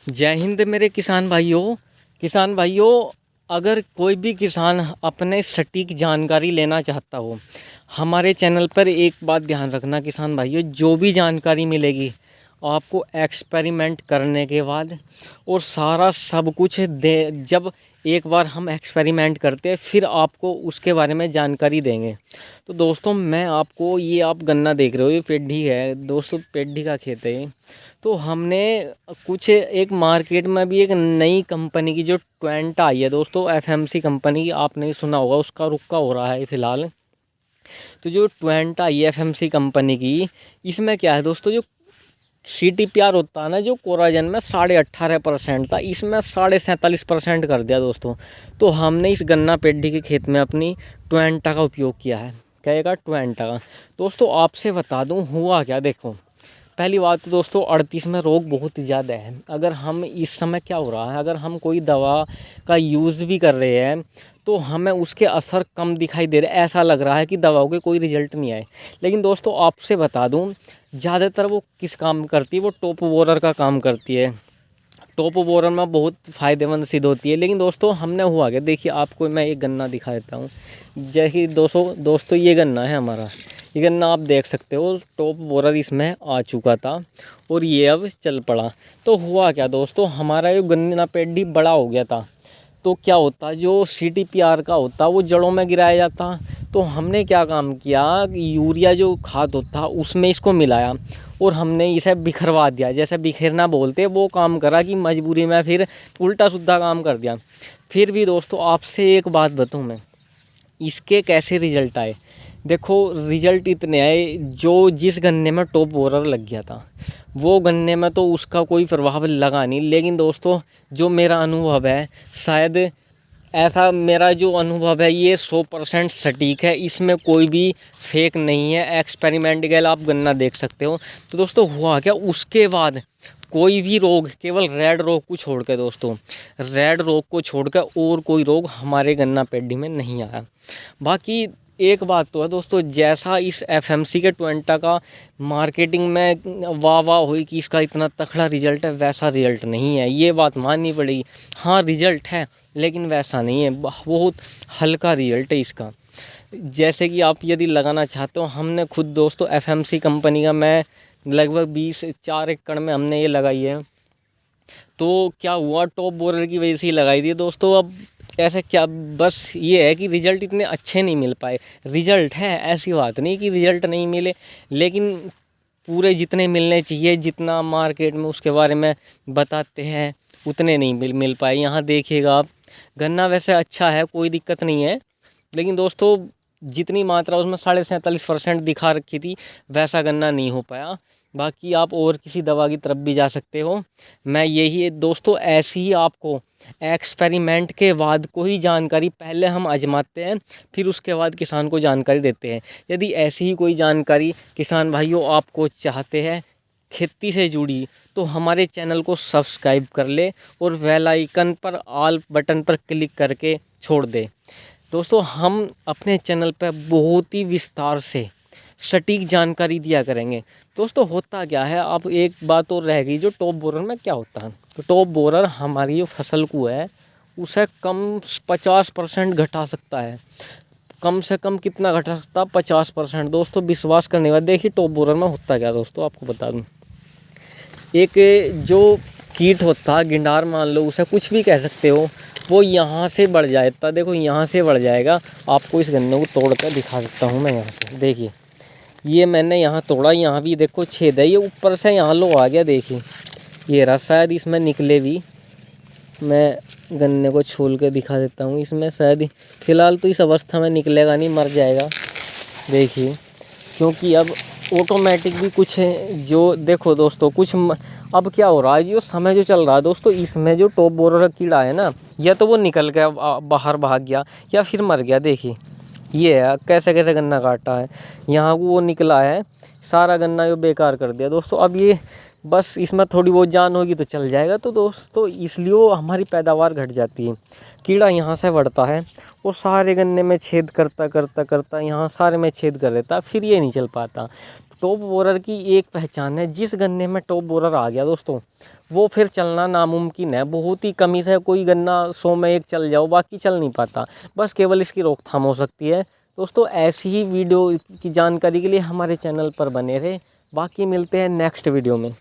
जय हिंद मेरे किसान भाइयों। अगर कोई भी किसान अपने सटीक जानकारी लेना चाहता हो, हमारे चैनल पर एक बात ध्यान रखना किसान भाइयों, जो भी जानकारी मिलेगी आपको एक्सपेरिमेंट करने के बाद और सारा सब कुछ दे। जब एक बार हम एक्सपेरिमेंट करते हैं फिर आपको उसके बारे में जानकारी देंगे। तो दोस्तों मैं आपको, ये आप गन्ना देख रहे हो, ये पेड्डी है दोस्तों, पेड्डी का खेत है ये। तो हमने कुछ एक मार्केट में भी एक नई कंपनी की जो ट्वेंटा आई है दोस्तों, एफएमसी कंपनी की, आपने सुना होगा, उसका रुका हो रहा है फ़िलहाल। तो जो ट्वेंटा आई है एफएमसी कंपनी की, इसमें क्या है दोस्तों, जो CTPR होता है ना, जो कोराजन में 18.5% था, इसमें 47.5% कर दिया दोस्तों। तो हमने इस गन्ना पेड्डी के खेत में अपनी ट्वेंटा का उपयोग किया है। कहेगा ट्वेंटा का। दोस्तों आपसे बता दूं हुआ क्या, देखो पहली बात तो दोस्तों 38 में रोग बहुत ही ज़्यादा है। अगर हम इस समय क्या हो रहा है, अगर हम कोई दवा का यूज़ भी कर रहे हैं तो हमें उसके असर कम दिखाई दे रहे, ऐसा लग रहा है कि दवाओं के कोई रिजल्ट नहीं आए। लेकिन दोस्तों आपसे बता दूं, ज़्यादातर वो किस काम करती है, वो टॉप बोरर का काम करती है। टॉप बोरर में बहुत फ़ायदेमंद सिद्ध होती है। लेकिन दोस्तों हमने हुआ क्या, देखिए आपको मैं एक गन्ना दिखा देता हूँ। जैसे दोस्तों ये गन्ना है हमारा, ये गन्ना आप देख सकते हो, टॉप बोरर इसमें आ चुका था और ये अब चल पड़ा। तो हुआ क्या दोस्तों, हमारा ये गन्ना पेडी बड़ा हो गया था। तो क्या होता, जो CTPR का होता वो जड़ों में गिराया जाता। तो हमने क्या काम किया, यूरिया जो खाद होता उसमें इसको मिलाया और हमने इसे बिखरवा दिया। जैसे बिखेरना बोलते, वो काम करा कि मजबूरी में फिर उल्टा सीधा काम कर दिया। फिर भी दोस्तों आपसे एक बात बताऊँ मैं, इसके कैसे रिजल्ट आए। देखो रिजल्ट इतने आए, जो जिस गन्ने में टॉप बोरर लग गया था वो गन्ने में तो उसका कोई प्रभाव लगा नहीं। लेकिन दोस्तों जो मेरा अनुभव है, शायद ऐसा मेरा जो अनुभव है ये 100% सटीक है, इसमें कोई भी फेक नहीं है। एक्सपेरिमेंटल आप गन्ना देख सकते हो। तो दोस्तों हुआ क्या, उसके बाद कोई भी रोग, केवल रेड रोग को छोड़ के दोस्तों, रेड रोग को छोड़कर और कोई रोग हमारे गन्ना पेडी में नहीं आया। बाकी एक बात तो है दोस्तों, जैसा इस एफएमसी के ट्वेंटा का मार्केटिंग में वाह वाह हुई कि इसका इतना तगड़ा रिजल्ट है, वैसा रिजल्ट नहीं है, ये बात माननी पड़ेगी। हाँ रिजल्ट है लेकिन वैसा नहीं है, बहुत हल्का रिजल्ट है इसका। जैसे कि आप यदि लगाना चाहते हो, हमने खुद दोस्तों एफएमसी कंपनी का, मैं लगभग 4 एकड़ में हमने ये लगाई है। तो क्या हुआ, टॉप बोरर की वजह से ही लगाई थी दोस्तों। अब ऐसे क्या, बस ये है कि रिजल्ट इतने अच्छे नहीं मिल पाए। रिजल्ट है, ऐसी बात नहीं कि रिजल्ट नहीं मिले, लेकिन पूरे जितने मिलने चाहिए, जितना मार्केट में उसके बारे में बताते हैं, उतने नहीं मिल पाए। यहाँ देखिएगा आप, गन्ना वैसे अच्छा है, कोई दिक्कत नहीं है, लेकिन दोस्तों जितनी मात्रा उसमें 47.5% दिखा रखी थी, वैसा गन्ना नहीं हो पाया। बाकी आप और किसी दवा की तरफ भी जा सकते हो। मैं यही दोस्तों, ऐसी ही आपको एक्सपेरिमेंट के बाद कोई जानकारी पहले हम आजमाते हैं, फिर उसके बाद किसान को जानकारी देते हैं। यदि ऐसी ही कोई जानकारी किसान भाइयों आपको चाहते हैं खेती से जुड़ी, तो हमारे चैनल को सब्सक्राइब कर ले और बेल आइकन पर ऑल बटन पर क्लिक करके छोड़ दे। दोस्तों हम अपने चैनल पर बहुत ही विस्तार से सटीक जानकारी दिया करेंगे। दोस्तों होता क्या है, अब एक बात और रह गई, जो टॉप बोरर में क्या होता है। तो टॉप बोरर हमारी जो फसल को है उसे कम 50% घटा सकता है। कम से कम कितना घटा सकता है, 50%। दोस्तों विश्वास करने के बाद देखिए टॉप बोरर में होता क्या दोस्तों, आपको बता दूँ। एक जो कीट होता है, गिंडार मान लो, उसे कुछ भी कह सकते हो, वो यहाँ से बढ़ जाता, देखो यहाँ से बढ़ जाएगा। आपको इस गन्ने को तोड़ कर दिखा सकता हूँ मैं, यहाँ से देखिए, ये मैंने यहाँ तोड़ा, यहाँ भी देखो छेद है, ये ऊपर से यहाँ लो आ गया, देखिए ये रहा। शायद इसमें निकले भी, मैं गन्ने को छोल के दिखा देता हूँ, इसमें शायद फिलहाल तो इस अवस्था में निकलेगा नहीं, मर जाएगा देखिए। क्योंकि अब ऑटोमेटिक भी कुछ है, जो देखो दोस्तों कुछ अब क्या हो रहा है, जो समय जो चल रहा है दोस्तों, इसमें जो टॉप बोरर कीड़ा है ना, या तो वो निकल गया बाहर भाग गया या फिर मर गया। देखिए ये है कैसे कैसे गन्ना काटा है, यहाँ वो निकला है, सारा गन्ना जो बेकार कर दिया दोस्तों। अब ये बस इसमें थोड़ी बहुत जान होगी तो चल जाएगा। तो दोस्तों इसलिए वो हमारी पैदावार घट जाती है। कीड़ा यहाँ से बढ़ता है, वो सारे गन्ने में छेद करता करता करता यहाँ सारे में छेद कर देता, फिर ये नहीं चल पाता। टॉप बोरर की एक पहचान है, जिस गन्ने में टॉप बोरर आ गया दोस्तों, वो फिर चलना नामुमकिन है। बहुत ही कमी से कोई गन्ना 100 में एक चल जाओ, बाकी चल नहीं पाता। बस केवल इसकी रोकथाम हो सकती है। दोस्तों ऐसी ही वीडियो की जानकारी के लिए हमारे चैनल पर बने रहे। बाकी मिलते हैं नेक्स्ट वीडियो में।